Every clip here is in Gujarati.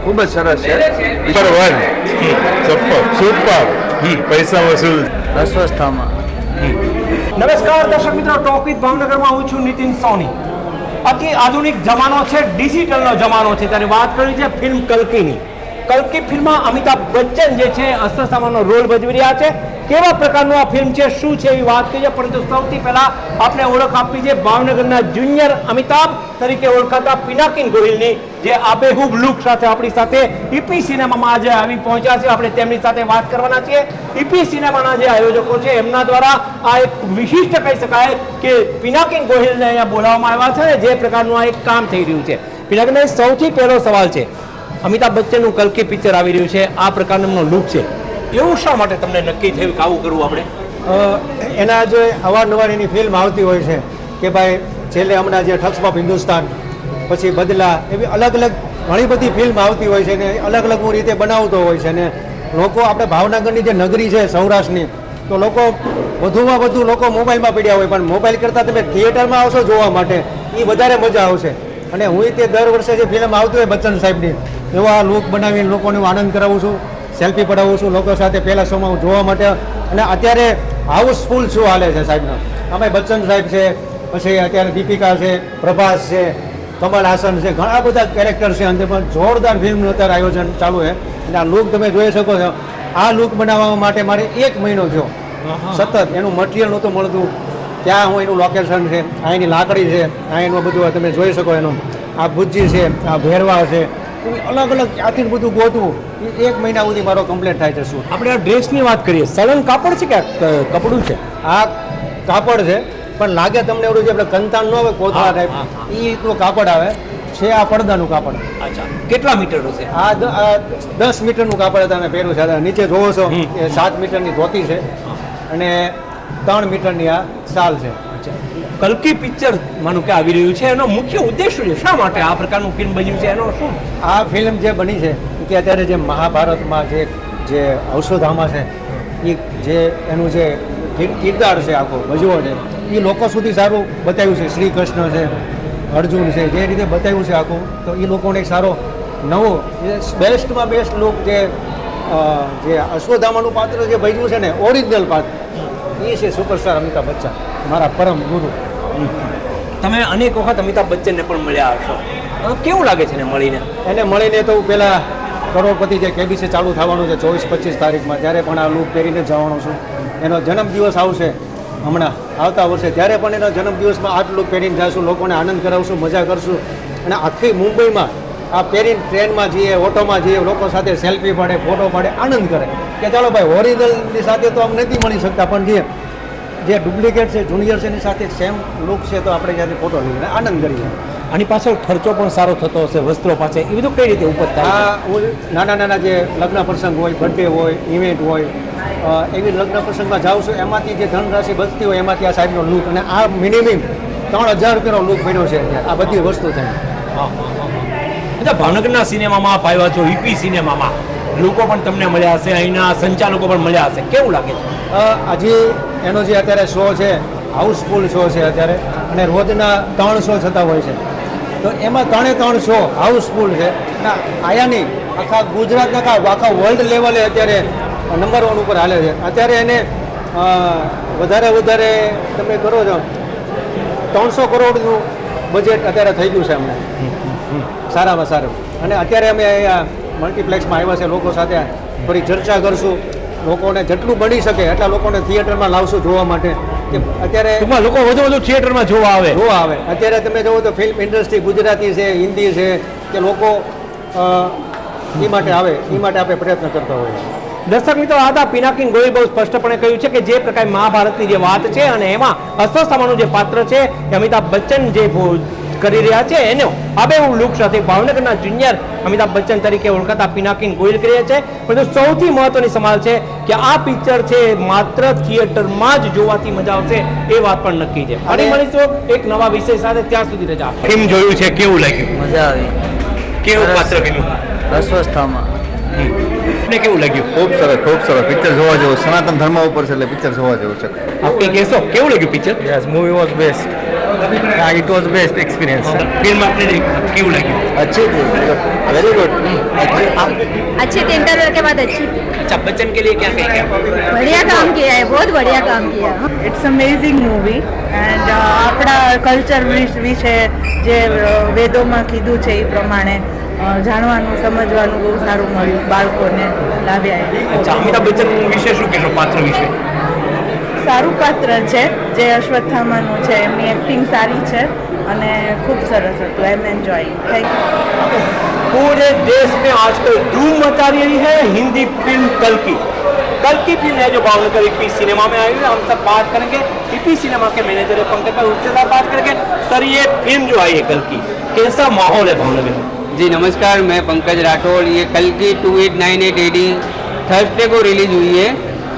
ખૂબ જ સરસ છે. નંબર 1 સુપર પૈસા વસૂલ અસ્વસ્થામાં. નમસ્કાર દર્શક મિત્રો, ટોક વિથ ભાવનગરમાં હું છું નીતિન સોની. અતિ આધુનિક જમાનો છે, ડિજિટલનો જમાનો છે, ત્યારે વાત કરવી છે ફિલ્મ કલ્કીની. કલ્કી ફિલ્મમાં અમિતાભ બચ્ચન જે છે અસ્વસ્થામાંનો રોલ ભજવી રહ્યા છે. કેવા પ્રકારનું આ ફિલ્મ છે, શું છે એવી વાત કરીએ, પરંતુ સૌથી પહેલા આપણે ઓળખ આપવી છે ભાવનગરના જુનિયર અમિતાભ તરીકે ઓળખાતા પિનાકિન ગોહિલની, જે આબેહૂબ લુક સાથે આપણી સાથે ઈપી સિનેમામાં આજે આવી પહોંચ્યા છે. આપણે તેમની સાથે વાત કરવાના છીએ. ઈપી સિનેમાના જે આયોજકો છે એમના દ્વારા આ એક વિશિષ્ટ કહી શકાય કે પિનાકિન ગોહિલને અહીંયા બોલાવવામાં આવ્યા છે ને જે પ્રકારનું આ એક કામ થઈ રહ્યું છે. પિનાકિનને સૌથી પહેલો સવાલ છે, અમિતાભ બચ્ચનનું કલ્કી પિક્ચર આવી રહ્યું છે, આ પ્રકારનો લુક છે, એવું શા માટે તમને નક્કી થયું કે આવું કરવું આપણે? એના જે અવારનવાર એની ફિલ્મ આવતી હોય છે કે ભાઈ છેલ્લે હમણાં જે ઠગ્સ ઓફ હિન્દુસ્તાન, પછી બદલા, એવી અલગ અલગ ઘણી બધી ફિલ્મ આવતી હોય છે ને અલગ અલગ રીતે બનાવતો હોય છે. ને લોકો આપણે ભાવનગરની જે નગરી છે સૌરાષ્ટ્રની, તો લોકો વધુમાં વધુ લોકો મોબાઈલમાં પડ્યા હોય, પણ મોબાઈલ કરતાં તમે થિયેટરમાં આવશો જોવા માટે એ વધારે મજા આવશે. અને હું તે દર વર્ષે જે ફિલ્મ આવતી હોય બચ્ચન સાહેબની, એવા લુક બનાવીને લોકોને આનંદ કરાવું છું, સેલ્ફી પડાવું છું લોકો સાથે પહેલા શોમાં હું જોવા માટે. અને અત્યારે હાઉસફુલ શો હાલે છે સાહેબનો. આમાં બચ્ચન સાહેબ છે, પછી અત્યારે દીપિકા છે, પ્રભાસ છે, કમલ હાસન છે, ઘણા બધા કેરેક્ટર છે અંદર, પણ જોરદાર ફિલ્મનું અત્યારે આયોજન ચાલુ છે. અને આ લુક તમે જોઈ શકો છો. આ લુક બનાવવા માટે મારે 1 મહિનો થયો સતત. એનું મટીરિયલ નહોતું મળતું, ત્યાં હું એનું લોકેશન છે, આ એની લાકડી છે, આ એનું બધું તમે જોઈ શકો. એનું આ ભુજી છે, આ ભેરવા છે, અલગ અલગ ક્યાંથી બધું ગોતવું, એ 1 મહિના સુધી મારો કમ્પ્લીટ થાય છે. શું આપણે આ ડ્રેસની વાત કરીએ, સળંગ કાપડ છે કે કપડું છે? આ કાપડ છે, પણ લાગે તમને એવું છે આપણે કંતાન ન આવે કોથળા ટાઈપ, એ રીતનું કાપડ આવે છે. આ પડદાનું કાપડ. અચ્છા, કેટલા મીટરનું છે? આ 10 મીટરનું કાપડ તમે પહેર્યું છે. નીચે જોવો છો એ 7 મીટરની ધોતી છે અને 3 મીટરની આ શાલ છે. કલ્કી પિક્ચર માનું કે આવી રહ્યું છે, એનો મુખ્ય ઉદ્દેશ શું છે? શા માટે આ પ્રકારનું ફિલ્મ બન્યું છે, એનો શું? આ ફિલ્મ જે બની છે કે અત્યારે જે મહાભારતમાં જે ઔષધામાં છે, એ જે એનું જે કિરદાર છે આખો ભજવો છે, એ લોકો સુધી સારું બતાવ્યું છે. શ્રી કૃષ્ણ છે, અર્જુન છે, જે રીતે બતાવ્યું છે આખું, તો એ લોકોને એક સારો નવો બેસ્ટમાં બેસ્ટ લુક જે અશ્વત્થામાનું પાત્ર જે ભજવું છે ને, ઓરિજિનલ પાત્ર, એ છે સુપરસ્ટાર અમિતાભ બચ્ચન, મારા પરમ ગુરુ. તમે અનેક વખત અમિતાભ બચ્ચનને પણ મળ્યા હશો, કેવું લાગે છે ને મળીને? એને મળીને તો પહેલાં કરોડપતિ જે કેબીસી ચાલુ થવાનું છે 24-25 તારીખમાં, ત્યારે પણ આ લુક પહેરીને જવાનો છું. એનો જન્મદિવસ આવશે હમણાં આવતા વર્ષે, ત્યારે પણ એનો જન્મદિવસમાં આ લુક પહેરીને જઈશું, લોકોને આનંદ કરાવશું, મજા કરશું. અને આખી મુંબઈમાં આ પહેરીને ટ્રેનમાં જઈએ, ઓટોમાં જઈએ, લોકો સાથે સેલ્ફી પાડે, ફોટો પાડે, આનંદ કરે કે ચાલો ભાઈ ઓરિજિનલની સાથે તો આમ નથી મળી શકતા, પણ જે ડુપ્લિકેટ છે, જુનિયર છે, એની સાથે સેમ લુક છે, તો આપણે ત્યાંથી ફોટો લઈને આનંદ કરીએ. આની પાછળ ખર્ચો પણ સારો થતો હશે, વસ્ત્રો પાછળ, એ બધું કઈ રીતે ઉપર થાય? હું નાના જે લગ્ન પ્રસંગ હોય, બર્થડે હોય, ઇવેન્ટ હોય, એવી લગ્ન પ્રસંગમાં જાઉં છું, એમાંથી જે ધનરાશિ બચતી હોય એમાંથી આ સાહેબનો લુક, અને આ મિનિમમ 3000 રૂપિયાનો લુક બન્યો છે આ બધી વસ્તુ થાય. ભાવનગરના સિનેમામાં આપ આવ્યા છો, ઈપી સિનેમામાં લોકો પણ તમને મળ્યા હશે, અહીંના સંચાલકો પણ મળ્યા હશે, કેવું લાગે છે? હજી એનો જે અત્યારે શો છે હાઉસફુલ શો છે અત્યારે, અને રોજના 3 શો થતા હોય છે, તો એમાં 3 શો હાઉસફુલ છે. અને આયાની આખા ગુજરાતના આખા વર્લ્ડ લેવલે અત્યારે નંબર 1 ઉપર હાલે છે. અત્યારે એને વધારે તમે કરો છો 300 કરોડનું બજેટ અત્યારે થઈ ગયું છે અમને, સારામાં સારું. અને અત્યારે અમે અહીંયા મલ્ટીપ્લેક્સમાં આવ્યા છે, લોકો સાથે થોડી ચર્ચા કરશું, લોકોને જેટલું બની શકે એટલા લોકોને થિયેટરમાં લાવશું જોવા માટે. કે અત્યારે લોકો વધુ થિયેટરમાં જોવા આવે. અત્યારે તમે જોવો તો ફિલ્મ ઇન્ડસ્ટ્રી ગુજરાતી છે, હિન્દી છે, કે લોકો એ માટે આવે, એ માટે આપણે પ્રયત્ન કરતા હોઈએ. દર્શક મિત્રો, આ હતા પિનાકિન ગોહિલ બહુ સ્પષ્ટપણે કહ્યું છે કે જે પ્રકારે મહાભારતની જે વાત છે અને એમાં અસ્વસ્થામાનું જે પાત્ર છે એ અમિતાભ બચ્ચન જે કરી રહ્યા છે, એનો આબેહૂબ લુક સાથે ભાવનગરના જુનિયર અમિતાભ બચ્ચન તરીકે ઓળખાતા પિનાકિન ગોહિલ કરી રહ્યા છે. પરંતુ સૌથી મહત્વની સવાલ છે કે આ પિક્ચર છે માત્ર થિયેટરમાં જ જોવાથી મજા આવશે, એ વાત પણ નક્કી છે. અને મળીશું એક નવા વિષય સાથે, ત્યાં સુધી રજા. ફિલ્મ જોયું છે, કેવું લાગ્યું? મજા આવી. કેવું પાત્ર કર્યું? અસ્વસ્થામાં. ને કેવું લાગ્યું? ખૂબ સરસ પિક્ચર જોવા જેવું સનાતન ધર્મ ઉપર છે એટલે પિક્ચર જોવા જેવું છે. આપ કંઈ કહેશો કેવું લાગ્યું picture? Yes, movie was best. Yeah, it was best experience. Film આપને કેવું લાગ્યું? अच्छी थी, वेरी गुड. अच्छी थी, इंटरवल के बाद अच्छी थी। अच्छा बच्चन के लिए क्या कहेंगे? बढ़िया काम किया है, बहुत बढ़िया काम किया। ઇટ્સ અમેઝિંગ મૂવી એન્ડ આપણા કલ્ચર વિશે જે વેદોમાં કીધું છે એ પ્રમાણે જાણવાનું સમજવાનું બહુ સારું મળ્યું બાળકોને લાવ્યા એ. અચ્છા અમિતાભ બચ્ચન વિશે શું કહેશો? પાત્ર વિશે સારું પાત્ર છે જે અશ્વત્થામાનું છે, એમની એક્ટિંગ સારી છે અને ખૂબ સરસ હતું. આઈ એમ એન્જોયિંગ. Thank you. पूरे देश में आजकल धूम मचा रही है हिंदी फिल्म कल की फिल्म है जो भावनगर ईपी सिनेमा में आई हुई है। हम सब बात करेंगे ईपी सिनेमा के मैनेजर है पंकज भाई, उससे साथ बात करेंगे। सर ये फिल्म जो आई है कल की, कैसा माहौल है भावनगर में? जी नमस्कार, मैं पंकज राठौड़। ये कल की 2898 AD थर्सडे को रिलीज हुई है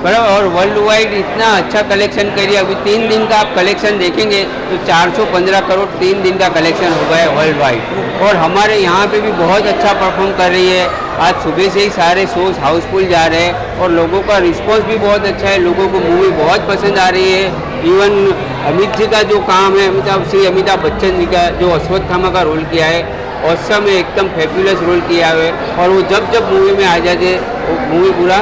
बराबर, और वर्ल्ड वाइड इतना अच्छा कलेक्शन करिए। अभी 3 दिन का आप कलेक्शन देखेंगे तो 415 करोड़ 3 दिन का कलेक्शन हो गया है वर्ल्ड वाइड। और हमारे यहाँ पे भी बहुत अच्छा परफॉर्म कर रही है। आज सुबह से ही सारे शोज हाउसफुल जा रहे हैं और लोगों का रिस्पॉन्स भी बहुत अच्छा है। लोगों को मूवी बहुत पसंद आ रही है। इवन अमित जी का जो काम है, अमिताभ बच्चन जी का जो अश्वत्थामा का रोल किया है, ऑसम में एकदम फेब्युलस रोल किया है। और वो जब मूवी में आ जाते वो मूवी पूरा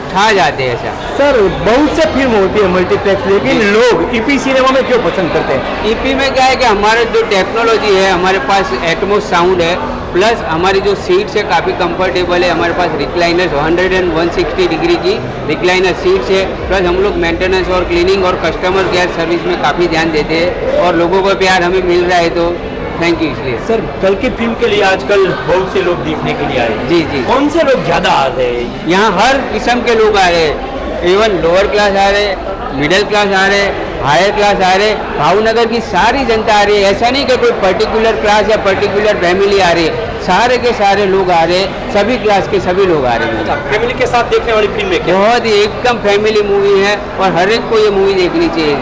छा जाते हैं। ऐसा सर बहुत से फिल्म होती है मल्टीप्लेक्स, लेकिन लोग ईपी सिनेमा में क्यों पसंद करते हैं? ईपी में क्या है कि हमारे जो टेक्नोलॉजी है, हमारे पास एटमॉस साउंड है, प्लस हमारी जो सीट्स है काफ़ी कंफर्टेबल है। हमारे पास रिक्लाइनर्स 100 एंड 160 डिग्री की रिक्लाइनर सीट्स है। प्लस हम लोग मेंटेनेंस और क्लीनिंग और कस्टमर केयर सर्विस में काफ़ी ध्यान देते हैं और लोगों को प्यार हमें मिल रहा है, तो थैंक यू। इसलिए सर कल की फिल्म के लिए आजकल बहुत से लोग देखने के लिए आ रहे हैं। जी जी, कौन से लोग ज्यादा आ रहे हैं? यहाँ हर किस्म के लोग आ रहे हैं। इवन लोअर क्लास आ रहे, मिडिल क्लास आ रहे, हायर क्लास आ रहे। भावनगर की सारी जनता आ रही है। ऐसा नहीं कि कोई पर्टिकुलर क्लास या पर्टिकुलर फैमिली आ रही है, सारे के सारे लोग आ रहे हैं, सभी क्लास के सभी लोग आ रहे हैं। फैमिली के साथ देखने वाली फिल्म है क्या? बहुत ही एकदम फैमिली मूवी है और हर एक को ये मूवी देखनी चाहिए।